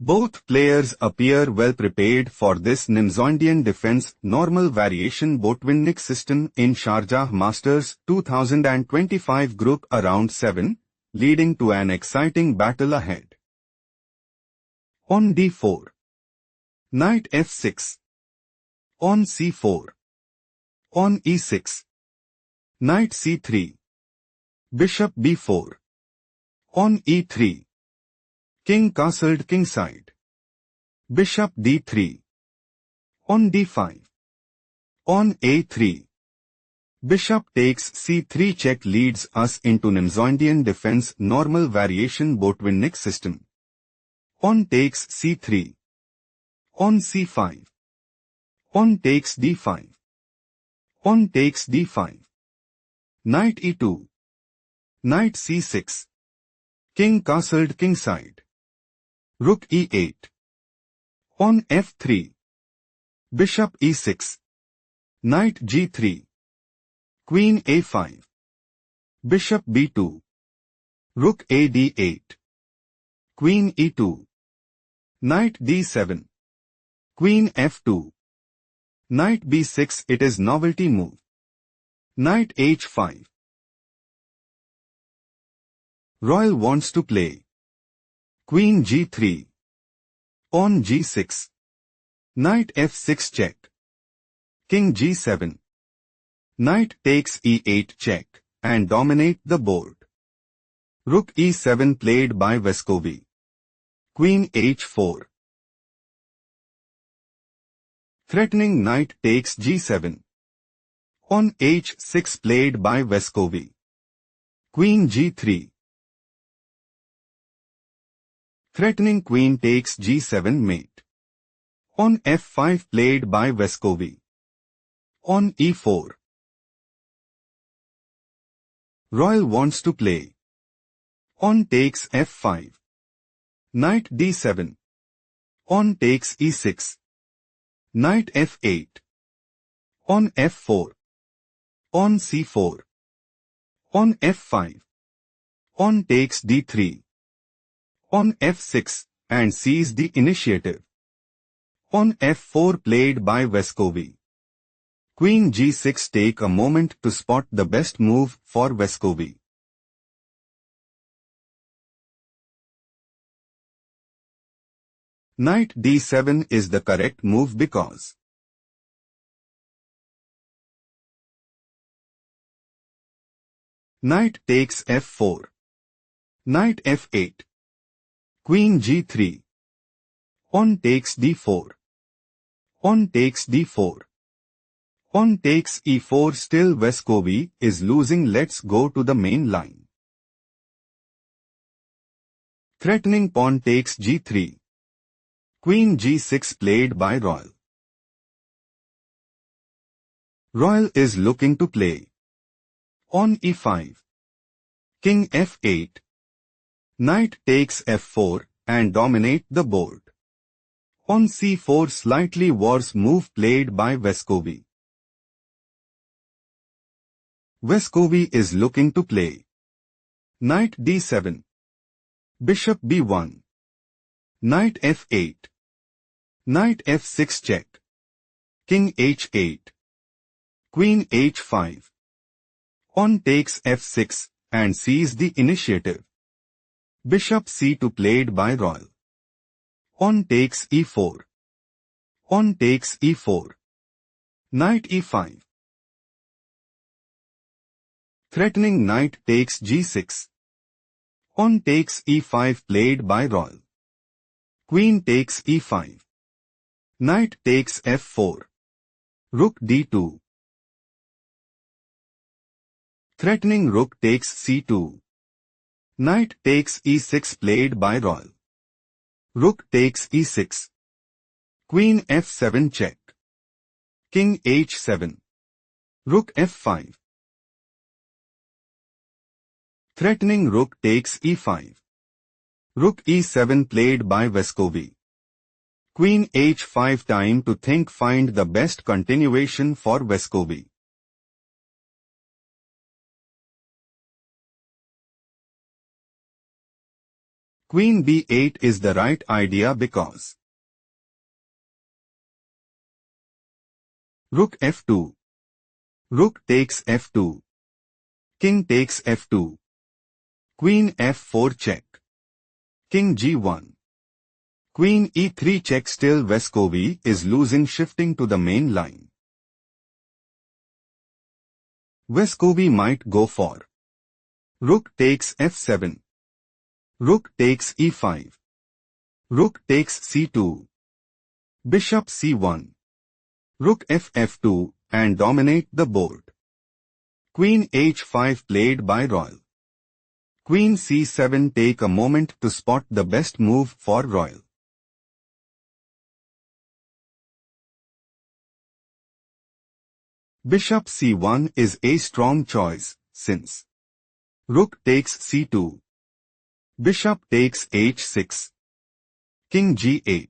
Both players appear well prepared for this Nimzondian defense normal variation Botvinnik system in Sharjah Masters 2025 Group Around 7, leading to an exciting battle ahead. On d4. Knight f6. On c4. On e6. Knight c3. Bishop b4. On e3. King castled kingside. Bishop d3. On d5. On a3. Bishop takes c3 check leads us into Nimzondian defense normal variation Botvinnik system. On takes c3. On c5. On takes d5. On takes d5. Knight e2. Knight c6. King castled kingside. Rook e8. On f3. Bishop e6. Knight g3. Queen a5. Bishop b2. Rook a d8. Queen e2. Knight d7. Queen f2. Knight b6. It is novelty move. Knight h5. Royal wants to play. Queen g3. On g6. Knight f6 check. King g7. Knight takes e8 check and dominate the board. Rook e7 played by Vescovi. Queen h4. Threatening knight takes g7. On h6 played by Vescovi. Queen g3. Threatening queen takes g7 mate. On f5 played by Vescovi. On e4. Royal wants to play. On takes f5. Knight d7. On takes e6. Knight f8. On f4. On c4. On f5. On takes d3. On f6 and seize the initiative. On f4 played by Vescovi. Queen g6 take a moment to spot the best move for Vescovi. Knight d7 is the correct move because knight takes f4. Knight f8. Queen g3. On takes d4. On takes d4. On takes e4. Still Vescovi is losing. Let's go to the main line. Threatening pawn takes g3. Queen g6 played by Royal. Royal is looking to play. On e5. King f8. Knight takes f4 and dominate the board. On c4 slightly worse move played by Vescovi. Vescovi is looking to play. Knight d7. Bishop b1. Knight f8. Knight f6 check. King h8. Queen h5. On takes f6 and seize the initiative. Bishop c2 played by Royal. On takes e4. On takes e4. Knight e5. Threatening knight takes g6. On takes e5 played by Royal. Queen takes e5. Knight takes f4. Rook d2. Threatening rook takes c2. Knight takes e6 played by Royal. Rook takes e6. Queen f7 check. King h7. Rook f5. Threatening rook takes e5. Rook e7 played by Vescovi. Queen h5. Time to think. Find the best continuation for Vescovi. Queen b8 is the right idea because Rook f2. Rook takes f2. King takes f2. Queen f4 check. King g1. Queen e3 check. Still Vescovi is losing, shifting to the main line. Vescovi might go for Rook takes f7. Rook takes e5. Rook takes c2. Bishop c1. Rook ff2 and dominate the board. Queen h5 played by Royal. Queen c7. Take a moment to spot the best move for Royal. Bishop c1 is a strong choice, since Rook takes c2. Bishop takes h6. King g8.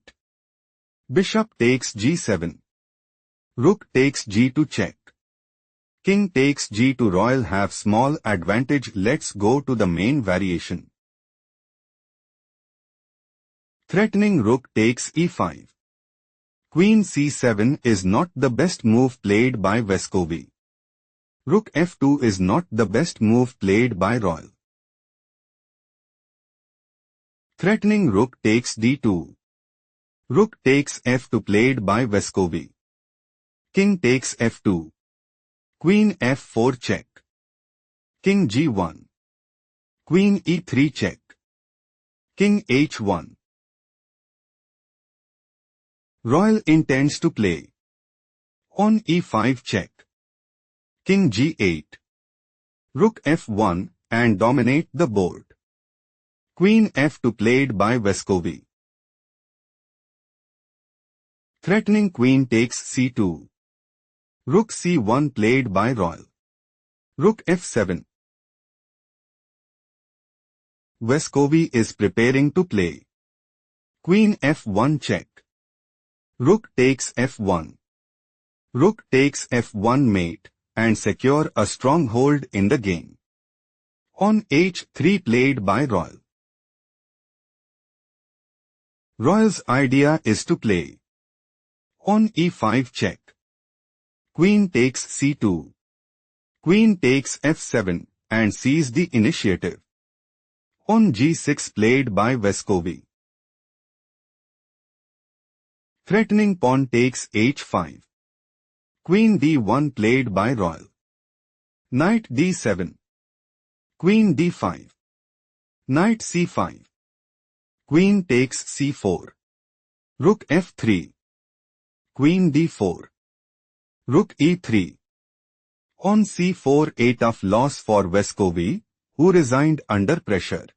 Bishop takes g7. Rook takes g2 check. King takes g2. Royal have small advantage. Let's go to the main variation. Threatening rook takes e5. Queen c7 is not the best move played by Vescovi. Rook f2 is not the best move played by Royal. Threatening rook takes d2. Rook takes f2 played by Vescovi. King takes f2. Queen f4 check. King g1. Queen e3 check. King h1. Royal intends to play on e5 check. King g8. Rook f1 and dominate the board. Queen f2 played by Vescovi. Threatening queen takes c2. Rook c1 played by Royal. Rook f7. Vescovi is preparing to play Queen f1 check. Rook takes f1. Rook takes f1 mate and secure a stronghold in the game. On h3 played by Royal. Royal's idea is to play on e5 check. Queen takes c2. Queen takes f7 and seize the initiative. On g6 played by Vescovi. Threatening pawn takes h5. Queen d1 played by Royal. Knight d7. Queen d5. Knight c5. Queen takes c4. Rook f3. Queen d4. Rook e3. On c4 a tough loss for Vescovi, who resigned under pressure.